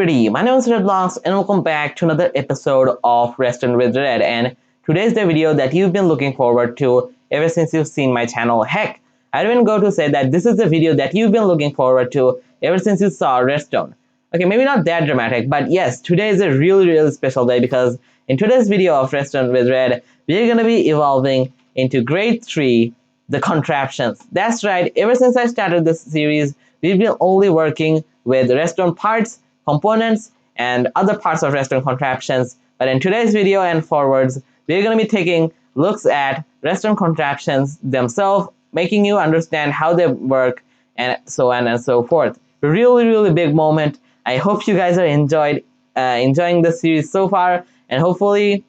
everybody, my name is RedBlockss and welcome back to another episode of Redstone with Red, and today's the video that you've been looking forward to ever since you've seen my channel. Heck, I'd even go to say that this is the video that you've been looking forward to ever since you saw Redstone. Okay, maybe not that dramatic, but yes, today is a really special day because in today's video of Redstone with Red, we're going to be evolving into grade 3, the contraptions. That's right, ever since I started this series, we've been only working with redstone parts, components, and other parts of redstone contraptions. But in today's video and forwards, we're going to be taking looks at redstone contraptions themselves, making you understand how they work, and so on and so forth. Really big moment. I hope you guys are enjoying this series so far, and hopefully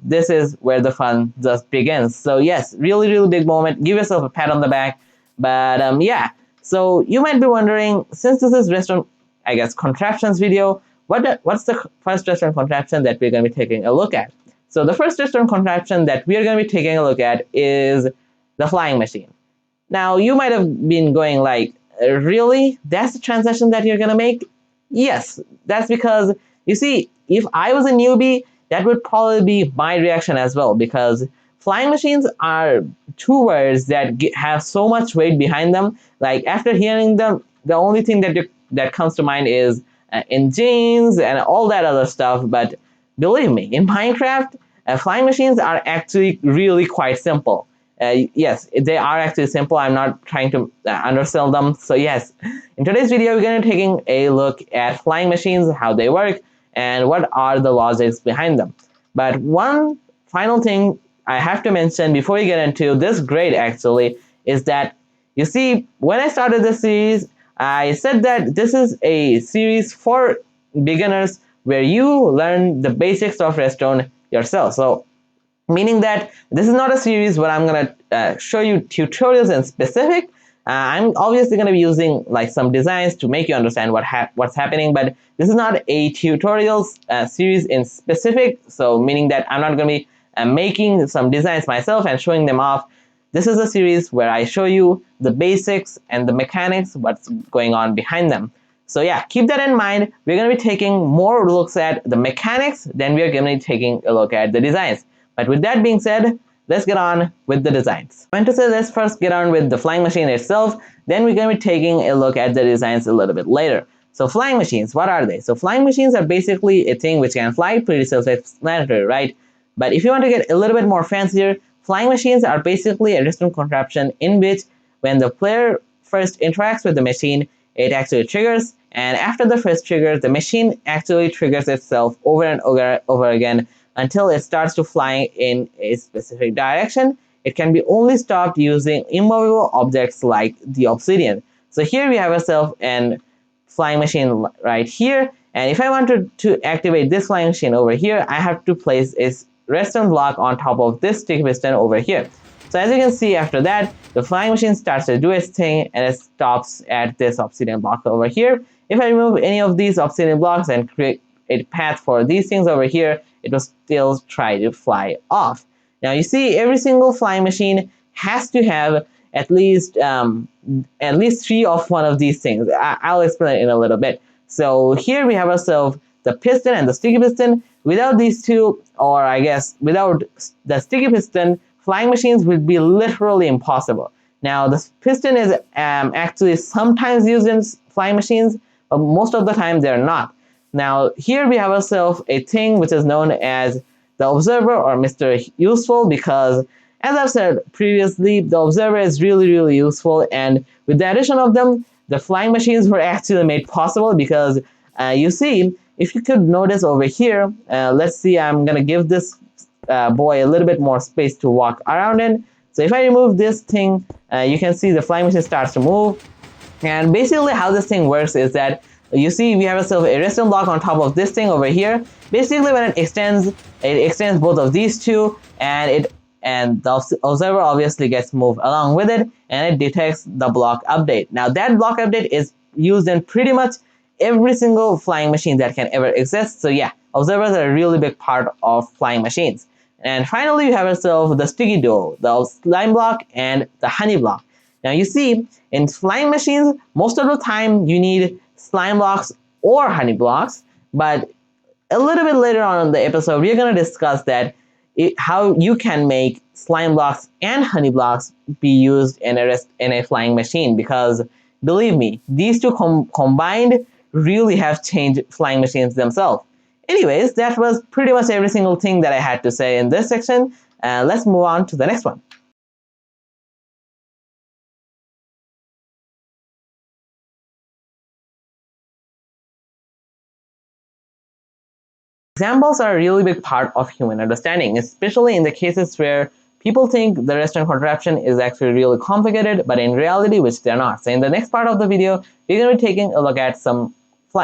this is where the fun just begins. So yes, really big moment. Give yourself a pat on the back. But yeah. So you might be wondering, since this is redstone, I guess, contraptions video, what's the first redstone contraption that we're going to be taking a look at? So the first redstone contraption that we are going to be taking a look at is the flying machine. Now you might have been going like, really? That's the transition that you're going to make? Yes, that's because, you see, if I was a newbie, that would probably be my reaction as well, because flying machines are two words that have so much weight behind them. Like, after hearing them, the only thing that comes to mind is engines and all that other stuff. But believe me, in Minecraft, flying machines are actually really quite simple. Yes, they are actually simple. I'm not trying to undersell them. So yes, in today's video, we're going to be taking a look at flying machines, how they work, and what are the logics behind them. But one final thing I have to mention before we get into this grade actually is that, you see, when I started this series, I said that this is a series for beginners where you learn the basics of redstone yourself. So meaning that this is not a series where I'm going to show you tutorials in specific. I'm obviously going to be using like some designs to make you understand what's happening, but this is not a tutorials series in specific. So meaning that I'm not going to be making some designs myself and showing them off. This is a series where I show you the basics and the mechanics, what's going on behind them. So yeah, keep that in mind. We're going to be taking more looks at the mechanics than we are going to be taking a look at the designs. But with that being said, let's get on with the designs. I meant to say, let's first get on with the flying machine itself, then we're going to be taking a look at the designs a little bit later. So flying machines, what are they? So flying machines are basically a thing which can fly, pretty self-explanatory, right? But if you want to get a little bit more fancier, flying machines are basically a redstone contraption in which when the player first interacts with the machine, it actually triggers, and after the first trigger, the machine actually triggers itself over and over again until it starts to fly in a specific direction. It can be only stopped using immovable objects like the obsidian. So here we have ourselves a flying machine right here, and if I wanted to activate this flying machine over here, I have to place a redstone block on top of this sticky piston over here. So as you can see, after that, the flying machine starts to do its thing and it stops at this obsidian block over here. If I remove any of these obsidian blocks and create a path for these things over here, it will still try to fly off. Now you see, every single flying machine has to have at least 3 of one of these things. I'll explain it in a little bit. So here we have ourselves the piston and the sticky piston. Without these two, or I guess without the sticky piston, flying machines would be literally impossible. Now the piston is actually sometimes used in flying machines, but most of the time they're not. Now here we have ourselves a thing which is known as the observer, or Mr. Useful, because as I've said previously, the observer is really useful, and with the addition of them, the flying machines were actually made possible because you see, if you could notice over here, let's see, I'm gonna give this boy a little bit more space to walk around in. So if I remove this thing, you can see the flying machine starts to move. And basically how this thing works is that, you see, we have ourselves a redstone block on top of this thing over here. Basically when it extends both of these two, and the observer obviously gets moved along with it, and it detects the block update. Now that block update is used in pretty much every single flying machine that can ever exist. So yeah, observers are a really big part of flying machines. And finally, we have ourselves the sticky duo, the slime block and the honey block. Now you see, in flying machines, most of the time you need slime blocks or honey blocks, But a little bit later on in the episode, we're going to discuss that how you can make slime blocks and honey blocks be used in a flying machine, because believe me, these two combined really have changed flying machines themselves. Anyways, that was pretty much every single thing that I had to say in this section. Let's move on to the next one. Examples are a really big part of human understanding, especially in the cases where people think the restaurant contraption is actually really complicated, but in reality, which they're not. So in the next part of the video, we're going to be taking a look at some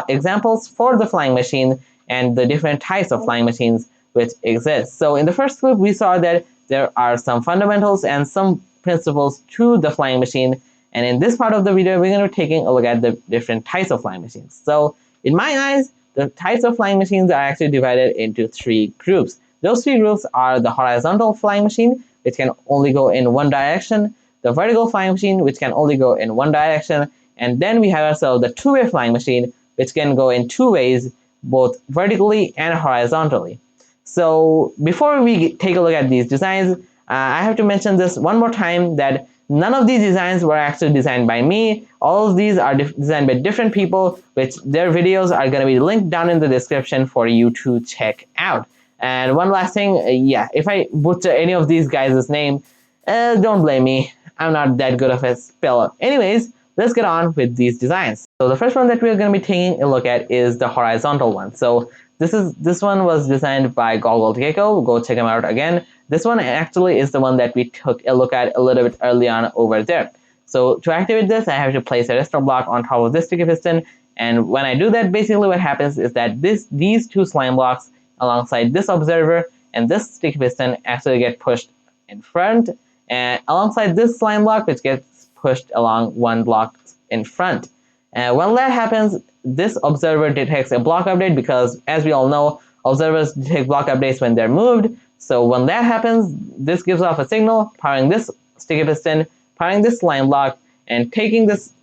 examples for the flying machine and the different types of flying machines which exist. So in the first clip, we saw that there are some fundamentals and some principles to the flying machine. And in this part of the video, we're going to be taking a look at the different types of flying machines. So in my eyes, the types of flying machines are actually divided into three groups. Those three groups are the horizontal flying machine, which can only go in one direction, the vertical flying machine, which can only go in one direction, and then we have ourselves the two-way flying machine, which can go in two ways, both vertically and horizontally. So before we take a look at these designs, I have to mention this one more time, that none of these designs were actually designed by me. All of these are designed by different people, which their videos are going to be linked down in the description for you to check out. And one last thing, yeah, if I butcher any of these guys' name, don't blame me. I'm not that good of a speller. Anyways, let's get on with these designs. So the first one that we're going to be taking a look at is the horizontal one. So this one was designed by Goggled Gecko. Go check him out again. This one actually is the one that we took a look at a little bit early on over there. So to activate this, I have to place a redstone block on top of this sticky piston, and when I do that, basically what happens is that these two slime blocks alongside this observer and this sticky piston actually get pushed in front, and alongside this slime block, which gets pushed along one block in front. When that happens, this observer detects a block update, because as we all know, observers detect block updates when they're moved. So when that happens, this gives off a signal, powering this sticky piston, powering this slime block, and taking this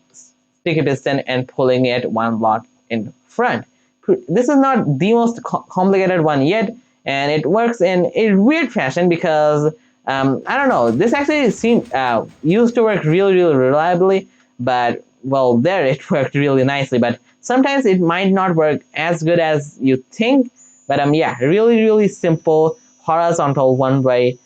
sticky piston and pulling it one block in front. This is not the most complicated one yet, and it works in a weird fashion because I don't know, this actually used to work really reliably, but well, there it worked really nicely, but sometimes it might not work as good as you think. But yeah, really simple horizontal one-way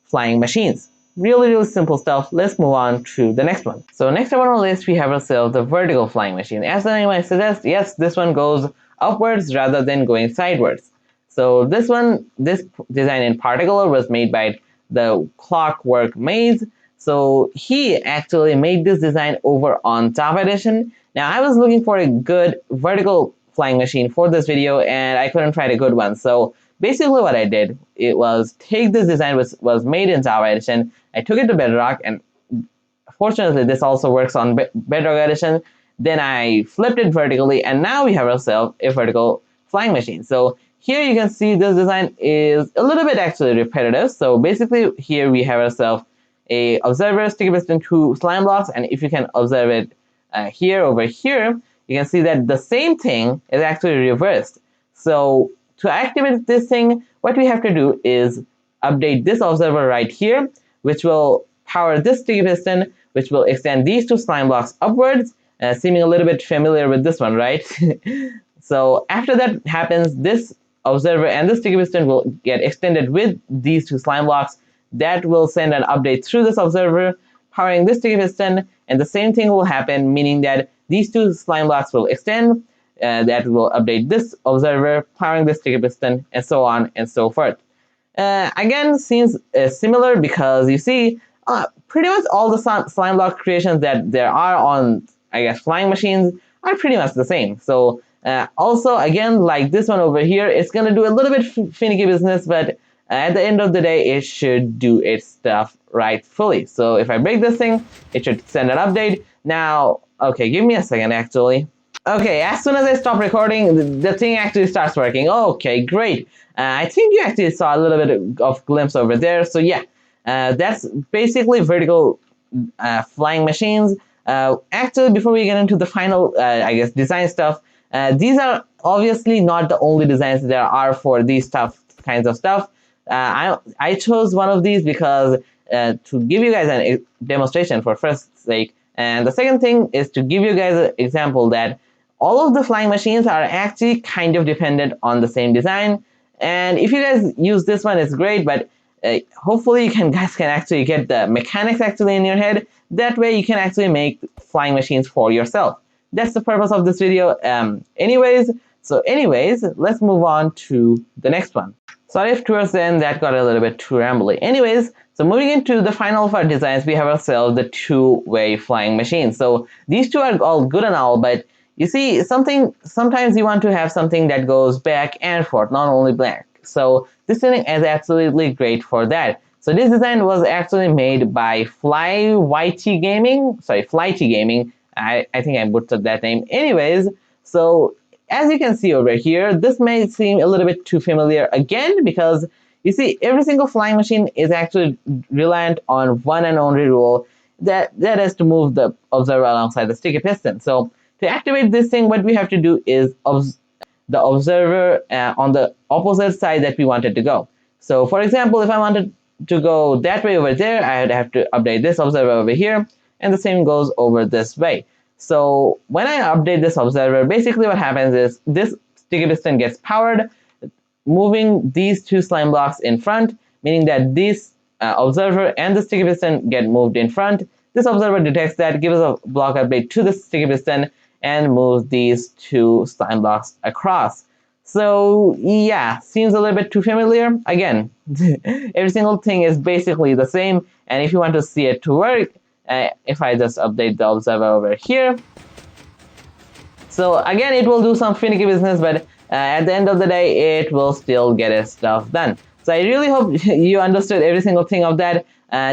flying machines. Really simple stuff. Let's move on to the next one. So next up on our list, we have ourselves the vertical flying machine. As the name might suggest, yes, this one goes upwards rather than going sideways. So this design in particular was made by the Clockwork Maze. So he actually made this design over on Java Edition. Now I was looking for a good vertical flying machine for this video, and I couldn't find a good one. So basically what I did, it was take this design which was made in Java Edition, I took it to Bedrock, and fortunately this also works on Bedrock Edition. Then I flipped it vertically, and now we have ourselves a vertical flying machine. So here you can see this design is a little bit actually repetitive. So basically here we have ourselves a observer, sticky piston, two slime blocks, and if you can observe it over here, you can see that the same thing is actually reversed. So to activate this thing, what we have to do is update this observer right here, which will power this sticky piston, which will extend these two slime blocks upwards, seeming a little bit familiar with this one, right? So after that happens, this observer and the sticky piston will get extended with these two slime blocks. That will send an update through this observer, powering this sticky piston, and the same thing will happen, meaning that these two slime blocks will extend, that will update this observer, powering this sticky piston, and so on and so forth. Again, seems similar because you see pretty much all the slime block creations that there are on, I guess, flying machines are pretty much the same. So also, again, like this one over here, it's going to do a little bit finicky business, but at the end of the day, it should do its stuff rightfully. So if I break this thing, it should send an update. Now, okay, give me a second, actually. Okay, as soon as I stop recording, the thing actually starts working. Okay, great. I think you actually saw a little bit of glimpse over there. So yeah, that's basically vertical flying machines. Actually, before we get into the final, I guess, design stuff, these are obviously not the only designs there are for these kinds of stuff. I chose one of these because to give you guys a demonstration for first sake, and the second thing is to give you guys an example that all of the flying machines are actually kind of dependent on the same design. And if you guys use this one, it's great, but hopefully you guys can actually get the mechanics actually in your head. That way you can actually make flying machines for yourself. That's the purpose of this video. Anyways, let's move on to the next one. Sorry if towards the end that got a little bit too rambly. Anyways, so moving into the final of our designs, we have ourselves the two-way flying machine. So these two are all good and all, but you see, sometimes you want to have something that goes back and forth, not only blank. So this thing is absolutely great for that. So this design was actually made by Flyty Gaming. I think I butchered that name. Anyways, so as you can see over here, this may seem a little bit too familiar again, because you see, every single flying machine is actually reliant on one and only rule, that is to move the observer alongside the sticky piston. So to activate this thing, what we have to do is the observer on the opposite side that we wanted to go. So for example, if I wanted to go that way over there, I would have to update this observer over here, and the same goes over this way. So when I update this observer, basically what happens is this sticky piston gets powered, moving these two slime blocks in front, meaning that this observer and the sticky piston get moved in front. This observer detects that, gives a block update to the sticky piston, and moves these two slime blocks across. So yeah, seems a little bit too familiar. Again, every single thing is basically the same, and if you want to see it to work, if I just update the observer over here, so again it will do some finicky business, but at the end of the day it will still get its stuff done. So I really hope you understood every single thing of that.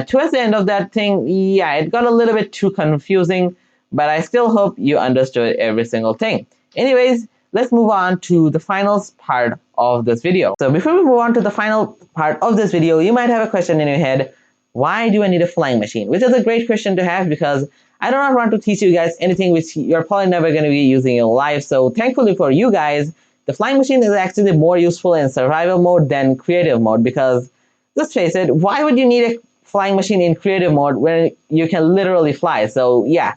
Towards the end of that thing, yeah, it got a little bit too confusing, but I still hope you understood every single thing. Anyways, let's move on to the final part of this video. So before we move on to the final part of this video, you might have a question in your head: why do I need a flying machine? Which is a great question to have, because I do not want to teach you guys anything which you're probably never going to be using in your life. So thankfully for you guys, the flying machine is actually more useful in survival mode than creative mode, because let's face it, why would you need a flying machine in creative mode when you can literally fly? So yeah,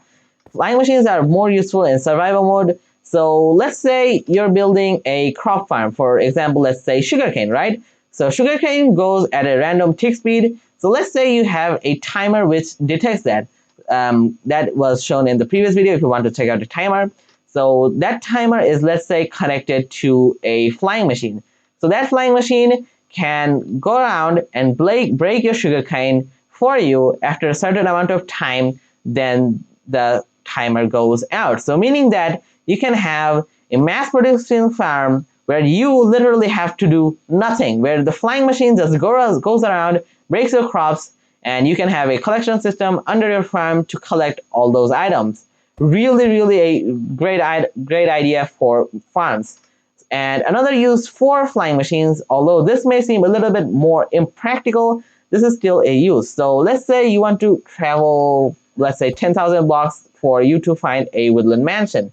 flying machines are more useful in survival mode. So let's say you're building a crop farm, for example, let's say sugarcane, right? So sugarcane goes at a random tick speed. So let's say you have a timer which detects that. That was shown in the previous video if you want to check out the timer. So that timer is, let's say, connected to a flying machine. So that flying machine can go around and break your sugarcane for you after a certain amount of time. Then the timer goes out. So meaning that you can have a mass producing farm where you literally have to do nothing, where the flying machine just goes around, breaks your crops, and you can have a collection system under your farm to collect all those items. Really a great idea for farms. And another use for flying machines, although this may seem a little bit more impractical, this is still a use. So let's say you want to travel, let's say 10,000 blocks for you to find a woodland mansion.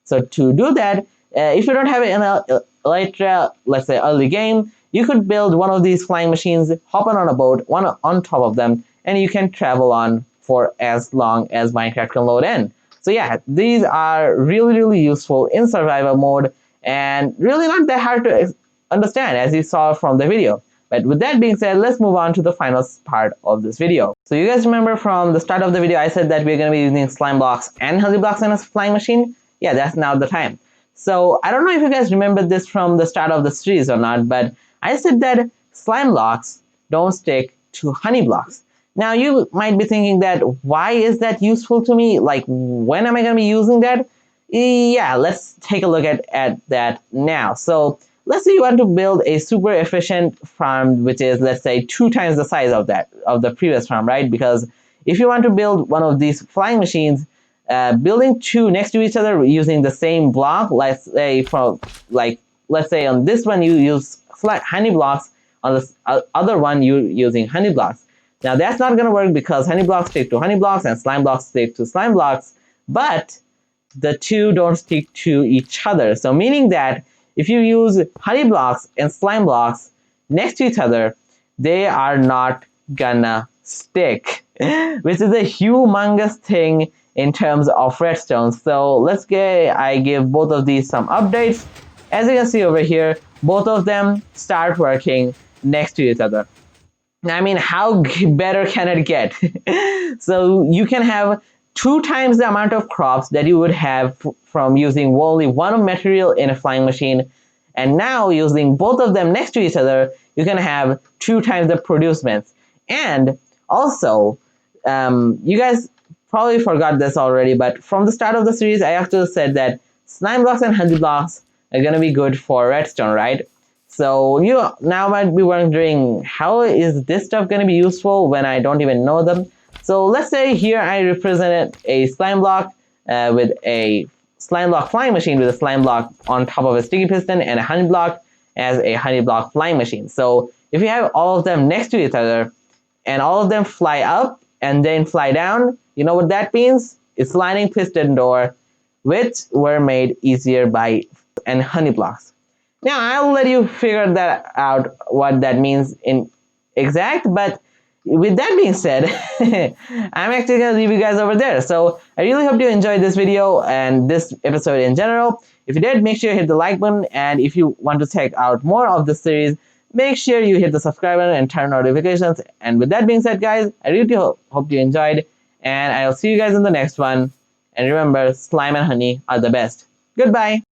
So to do that, if you don't have an elytra, let's say early game, you could build one of these flying machines, hop on a boat, one on top of them, and you can travel on for as long as Minecraft can load in. So yeah, these are really useful in survival mode, and really not that hard to understand, as you saw from the video. But with that being said, let's move on to the final part of this video. So you guys remember from the start of the video I said that we're going to be using slime blocks and healthy blocks in a flying machine? Yeah, that's now the time. So I don't know if you guys remember this from the start of the series or not, but I said that slime blocks don't stick to honey blocks. Now you might be thinking that, why is that useful to me? Like, when am I going to be using that? Yeah, let's take a look at that now. So let's say you want to build a super efficient farm, which is, let's say, 2 times the size of the previous farm, right? Because if you want to build one of these flying machines, building 2 next to each other using the same block, let's say on this one you use honey blocks, on this other one you're using honey blocks. Now that's not going to work, because honey blocks stick to honey blocks and slime blocks stick to slime blocks. But the two don't stick to each other. So meaning that if you use honey blocks and slime blocks next to each other, they are not gonna stick, which is a humongous thing in terms of redstone. So let's get, I give both of these some updates. As you can see over here, both of them start working next to each other. I mean, how better can it get? So you can have 2 times the amount of crops that you would have from using only one material in a flying machine, and now using both of them next to each other, you can have 2 times the producements. And also, you guys probably forgot this already, but from the start of the series, I actually said that slime blocks and honey blocks are gonna be good for redstone, right? So you now might be wondering, how is this stuff going to be useful when I don't even know them? So let's say here I represented a slime block with a slime block flying machine with a slime block on top of a sticky piston and a honey block as a honey block flying machine. So if you have all of them next to each other and all of them fly up and then fly down, you know what that means? It's sliding piston door, which were made easier by and honey blocks. Now I'll let you figure that out what that means in exact, but with that being said, I'm actually going to leave you guys over there. So I really hope you enjoyed this video and this episode in general. If you did, make sure you hit the like button, and if you want to check out more of this series, make sure you hit the subscribe button and turn notifications. And with that being said, guys, I really hope you enjoyed, and I'll see you guys in the next one. And remember, slime and honey are the best. Goodbye.